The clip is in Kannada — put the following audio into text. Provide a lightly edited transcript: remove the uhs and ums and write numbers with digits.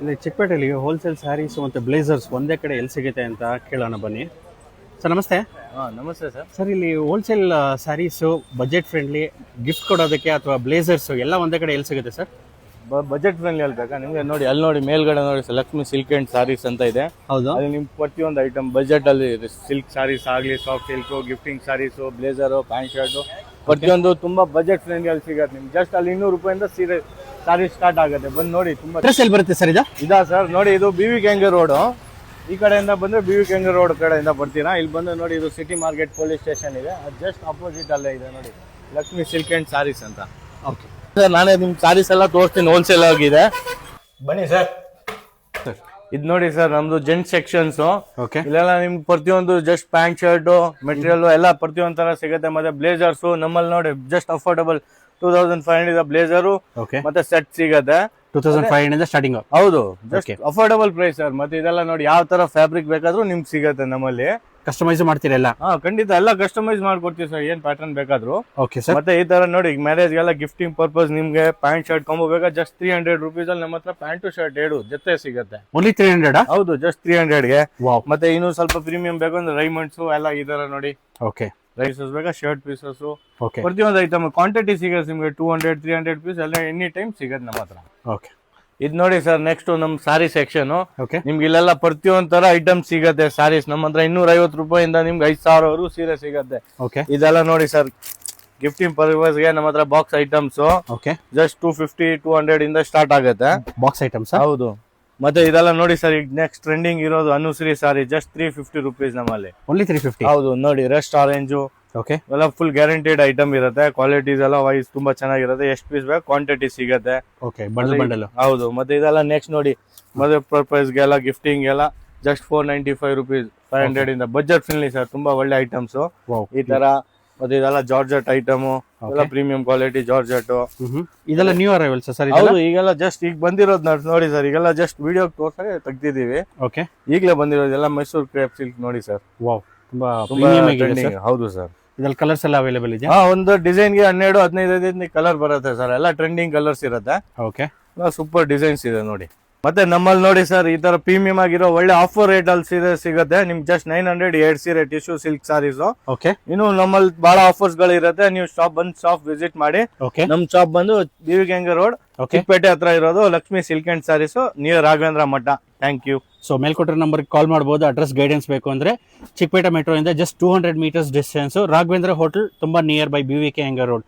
ಇಲ್ಲಿ ಚಿಕ್ಕಪೇಟೆಯಲ್ಲಿ ಹೋಲ್ಸೇಲ್ ಸ್ಯಾರೀಸ್ ಮತ್ತು ಬ್ಲೇಸರ್ಸ್ ಒಂದೇ ಕಡೆ ಎಲ್ಲಿ ಸಿಗುತ್ತೆ ಅಂತ ಕೇಳೋಣ ಬನ್ನಿ. ಸರ್ ನಮಸ್ತೆ. ನಮಸ್ತೆ ಸರ್. ಸರ್ ಇಲ್ಲಿ wholesale sarees budget friendly gift ಕೊಡೋದಕ್ಕೆ ಅಥವಾ ಬ್ಲೇಸರ್ಸು ಎಲ್ಲ ಒಂದೇ ಕಡೆ ಎಲ್ಲಿ ಸಿಗುತ್ತೆ ಸರ್? ಬಜೆಟ್ ಫ್ರೆಂಡ್ಲಿ ಹೇಳ್ಬೇಕಾ ನಿಮ್ಗೆ? ನೋಡಿ ಅಲ್ಲಿ ನೋಡಿ ಮೇಲ್ಗಡೆ ನೋಡಿ ಲಕ್ಷ್ಮಿ ಸಿಲ್ಕ್ ಅಂಡ್ ಸಾರೀಸ್ ಅಂತ ಇದೆ. ಹೌದು. ಅಲ್ಲಿ ನಿಮ್ಗೆ ಪ್ರತಿಯೊಂದು ಐಟಮ್ ಬಜೆಟ್ ಅಲ್ಲಿ ಸಿಲ್ಕ್ ಸಾರೀಸ್ ಆಗಲಿ, ಸಾಫ್ಟ್ ಸಿಲ್ಕು, ಗಿಫ್ಟಿಂಗ್ ಸಾರೀಸು, ಬ್ಲೇಸರು, ಪ್ಯಾಂಟ್ ಶರ್ಟು ಪ್ರತಿಯೊಂದು ತುಂಬಾ ಬಜೆಟ್ ಫ್ರೆಂಡ್ಲಿ ಅಲ್ಲಿ ಸಿಗುತ್ತೆ ನಿಮ್ಗೆ. ಜಸ್ಟ್ ಅಲ್ಲಿ 200 ರೂಪಾಯಿಂದ ಸೀರೆ ಸಾರಿ ಸ್ಟಾರ್ಟ್ ಆಗುತ್ತೆ. ಬಂದು ನೋಡಿ. ತುಂಬಾ ಅಡ್ರೆಸ್ ಎಲ್ಲಿ ಬರುತ್ತೆ ಸರ್ ಇದು? ಇದಾ ಸರ್ ನೋಡಿ, ಇದು BV ಕೆಂಗೆ ರೋಡು. ಈ ಕಡೆಯಿಂದ ಬಂದ್ರೆ BV ಕೆಂಗೆ ರೋಡ್ ಕಡೆಯಿಂದ ಬರ್ತೀರಾ. ಇಲ್ಲಿ ಬಂದು ನೋಡಿ, ಇದು ಸಿಟಿ ಮಾರ್ಕೆಟ್ ಪೊಲೀಸ್ ಸ್ಟೇಷನ್ ಇದೆ, ಅದು ಜಸ್ಟ್ ಆಪೋಸಿಟ್ ಅಲ್ಲೇ ಇದೆ ನೋಡಿ, ಲಕ್ಷ್ಮಿ ಸಿಲ್ಕ್ ಅಂಡ್ ಸಾರೀಸ್ ಅಂತ. ಓಕೆ ಸರ್, ನಾನೇ ನಿಮ್ ಸಾರೀಸ್ ಎಲ್ಲ ತೋರಿಸ್ತೀನಿ, ಹೋಲ್ಸೇಲ್ ಆಗಿದೆ. ಬನ್ನಿ ಸರ್. ಇದು ನೋಡಿ ಸರ್, ನಮ್ದು ಜೆಂಟ್ ಸೆಕ್ಷನ್ಸ್. ಓಕೆ. ಇಲ್ಲೆಲ್ಲ ನಿಮ್ಗೆ ಪ್ರತಿಯೊಂದು ಜಸ್ಟ್ ಪ್ಯಾಂಟ್ ಶರ್ಟ್ ಮೆಟೀರಿಯಲ್ ಎಲ್ಲ ಪ್ರತಿಯೊಂದು ತರ ಸಿಗುತ್ತೆ. ಮತ್ತೆ ಬ್ಲೇಸರ್ಸ್ ನಮ್ಮಲ್ಲಿ ನೋಡಿ ಜಸ್ಟ್ ಅಫೋರ್ಡಬಲ್ 2500 ಬ್ಲೇಸರು ಮತ್ತೆ ಸೆಟ್ ಸಿಗತ್ತೆ. 2500 ಸ್ಟಾರ್ಟಿಂಗ್. ಹೌದು, ಜಸ್ಟ್ ಅಫೋರ್ಡಬಲ್ ಪ್ರೈಸ್ ಸರ್. ಮತ್ತೆ ಇದೆಲ್ಲ ನೋಡಿ, ಯಾವ ತರ ಫ್ಯಾಬ್ರಿಕ್ ಬೇಕಾದ್ರೂ ನಿಮ್ಗೆ ಸಿಗತ್ತೆ ನಮ್ಮಲ್ಲಿ. ಕಸ್ಟಮೈಸ್ ಮಾಡ್ತೀರಾ ಎಲ್ಲ? ಖಂಡಿತ ಎಲ್ಲ ಕಸ್ಟಮೈಸ್ ಮಾಡ್ಕೊಡ್ತೀವಿ ಸರ್, ಏನ್ ಪ್ಯಾಟರ್ನ್ ಬೇಕಾದ್ರು. Okay sir. ಮತ್ತೆ ಈ ತರ ನೋಡಿ, ಮ್ಯಾರೇಜ್ಗೆಲ್ಲ ಗಿಫ್ಟಿಂಗ್ ಪರ್ಪಸ್ ನಿಮ್ಗೆ ಪ್ಯಾಂಟ್ ಶರ್ಟ್ ಕಾಂಬೋ ಬೇಕಾ, ಜಸ್ಟ್ 300 rupees ಅಲ್ಲಿ ನಮ್ಮ ಹತ್ರ ಪ್ಯಾಂಟು ಶರ್ಟ್ 2 ಜೊತೆ ಸಿಗುತ್ತೆ. ಓನ್ಲಿ 300? ಹೌದು, ಜಸ್ಟ್ 300 ಗೆ. ವಾವ್. ಮತ್ತೆ ಇನ್ನು ಸ್ವಲ್ಪ ಪ್ರೀಮಿಯಂ ಬೇಕು ಅಂದ್ರೆ ರೈಮಂಡ್ಸ್ ಎಲ್ಲ ಈ ತರ ನೋಡಿ. ಓಕೆ. ರೈಸಸ್ ಬೇಕಾ, ಶರ್ಟ್ ಪೀಸಸ್, ಓಕೆ. ಪ್ರತಿಯೊಂದು ಐಟಮ್ ಕ್ವಾಂಟಿಟಿ ಸಿಗುತ್ತೆ ನಿಮ್ಗೆ. 200-300 ಪೀಸ್ ಎಲ್ಲ ಎನಿ ಟೈಮ್ ಸಿಗುತ್ತೆ ನಮ್ಮ ಹತ್ರ. ಓಕೆ. ಇದು ನೋಡಿ ಸರ್, ನೆಕ್ಸ್ಟ್ ನಮ್ ಸಾರಿ ಸೆಕ್ಷನ್. ಓಕೆ. ನಿಮ್ಗೆ ಇಲ್ಲೆಲ್ಲ ಪ್ರತಿಯೊಂದ್ ತರ ಐಟಮ್ ಸಿಗತ್ತೆ. ಸಾರೀಸ್ ನಮ್ಮ ಹತ್ರ 250 ರೂಪಾಯಿಂದ ನಿಮ್ಗೆ 5000 ಸೀರೆ ಸಿಗತ್ತೆ. ಓಕೆ. ಇದೆಲ್ಲ ನೋಡಿ ಸರ್, ಗಿಫ್ಟಿಂಗ್ ಪರ್ಪಸ್ ಗೆ ನಮ್ಮ ಹತ್ರ ಬಾಕ್ಸ್ ಐಟಮ್ಸ್. ಓಕೆ. ಜಸ್ಟ್ 250-200 ಇಂದ ಸ್ಟಾರ್ಟ್ ಆಗುತ್ತೆ ಬಾಕ್ಸ್ ಐಟಮ್ಸ್. ಹೌದು. ಮತ್ತೆ ಇದೆಲ್ಲ ನೋಡಿ ಸರ್, ಈಗ ನೆಕ್ಸ್ಟ್ ಟ್ರೆಂಡಿಂಗ್ ಇರೋದು ಅನುಶ್ರೀ ಸಾರಿ, ಜಸ್ಟ್ 350 ರೂಪೀಸ್ ನಮ್ಮಲ್ಲಿ. ಓನ್ಲಿ 350? ಹೌದು ನೋಡಿ, ರೆಸ್ಟ್ ಆರೆಂಜು. ಓಕೆ. ಎಲ್ಲ ಫುಲ್ ಗ್ಯಾರಂಟಿಡ್ ಐಟಮ್ ಇರುತ್ತೆ. ಕ್ವಾಲಿಟೀಸ್ ಎಲ್ಲ ವೈಸ್ ತುಂಬಾ ಚೆನ್ನಾಗಿರುತ್ತೆ. ಎಷ್ಟು ಪೀಸ್ ಬೇಕು ಕ್ವಾಂಟಿಟಿ ಸಿಗತ್ತೆ. ಓಕೆ. Bundle bundle. ಹೌದು. ಮತ್ತೆ ಇದೆಲ್ಲ ನೆಕ್ಸ್ಟ್ ನೋಡಿ, ಮದುವೆ ಪರ್ಪಸ್ ಗೆಲ್ಲ ಗಿಫ್ಟಿಂಗ್ ಎಲ್ಲ ಜಸ್ಟ್ 495 ರೂಪೀಸ್, 500 ಇಂದ ಬಜೆಟ್ ಫ್ರೆಂಡ್ಲಿ ಸರ್. ತುಂಬಾ ಒಳ್ಳೆ ಐಟಮ್ಸ್ ಈ ತರ. ಮತ್ತೆ ಇದೆಲ್ಲ ಜಾರ್ಜೆಟ್ ಐಟಮ್, ಎಲ್ಲ ಪ್ರೀಮಿಯಂ ಕ್ವಾಲಿಟಿ ಜಾರ್ಜೆಟ್. ಇದೆಲ್ಲ ನ್ಯೂ ಅರೈವಲ್ಸ್ ಸರ್? ಹೌದು, ಈಗೆಲ್ಲ ಜಸ್ಟ್ ಈಗ ಬಂದಿರೋದು ನೋಡಿ ಸರ್. ಈಗೆಲ್ಲ ಜಸ್ಟ್ ವಿಡಿಯೋ ತೋರ್ಸಕ್ಕೆ ತೆಗ್ದಿದೀವಿ. ಓಕೆ. ಈಗಲೇ ಬಂದಿರೋದೆಲ್ಲ ಮೈಸೂರು ಕ್ರೇಪ್ ಸಿಲ್ಕ್ ನೋಡಿ ಸರ್. ವಾವ್, ತುಂಬಾ ತುಂಬಾ ಪ್ರೀಮಿಯಂ ಆಗಿದೆ ಸರ್. ಹೌದು ಸರ್. ಇದ್ರಲ್ಲಿ ಕಲರ್ಸ್ ಎಲ್ಲ ಅವೈಲೇಬಲ್ ಇದೆ? ಒಂದು ಡಿಸೈನ್ ಗೆ 12-15 ಕಲರ್ ಬರುತ್ತೆ ಸರ್. ಎಲ್ಲ ಟ್ರೆಂಡಿಂಗ್ ಕಲರ್ಸ್ ಇರುತ್ತೆ. ಓಕೆ. ಸೂಪರ್ ಡಿಸೈನ್ಸ್ ಇದೆ ನೋಡಿ. ಮತ್ತೆ ನಮ್ಮಲ್ಲಿ ನೋಡಿ ಸರ್, ಈ ತರ ಪ್ರೀಮಿಯಂ ಆಗಿರೋ ಒಳ್ಳೆ ಆಫರ್ ರೇಟ್ ಅಲ್ಲಿ ಸೀರೆ ಸಿಗುತ್ತೆ ನಿಮ್ಗೆ. ಜಸ್ಟ್ 900 2 ಸೀರೆ ಟಿಶ್ಯೂ ಸಿಲ್ಕ್ ಸಾರೀಸ್. ಓಕೆ. ಇನ್ನು ನಮ್ಮಲ್ಲಿ ಬಹಳ ಆಫರ್ಸ್ ಗಳು ಇರುತ್ತೆ. ನೀವು ಶಾಪ್ ವಿಸಿಟ್ ಮಾಡಿ. ಓಕೆ. ನಮ್ ಶಾಪ್ ಬಂದು BV ಕೆಂಗೆ ರೋಡ್, ಚಿಕ್ಕಪೇಟೆ ಹತ್ರ ಇರೋದು, Lakshmi silk and sarees, near Raghavendra Math. Thank you. So ಮೇಲ್ಕೊಟ್ಟಿರೋ ನಂಬರ್ಗೆ ಕಾಲ್ ಮಾಡಬಹುದು. ಅಡ್ರೆಸ್ ಗೈಡೆನ್ಸ್ ಬೇಕು ಅಂದ್ರೆ ಚಿಕ್ಕಪೇಟೆ ಮೆಟ್ರೋ ಇಂದ just 200 meters distance, Raghavendra hotel ತುಂಬಾ ನಿಯರ್ ಬೈ BV ಕೆಂಗೆ ರೋಡ್.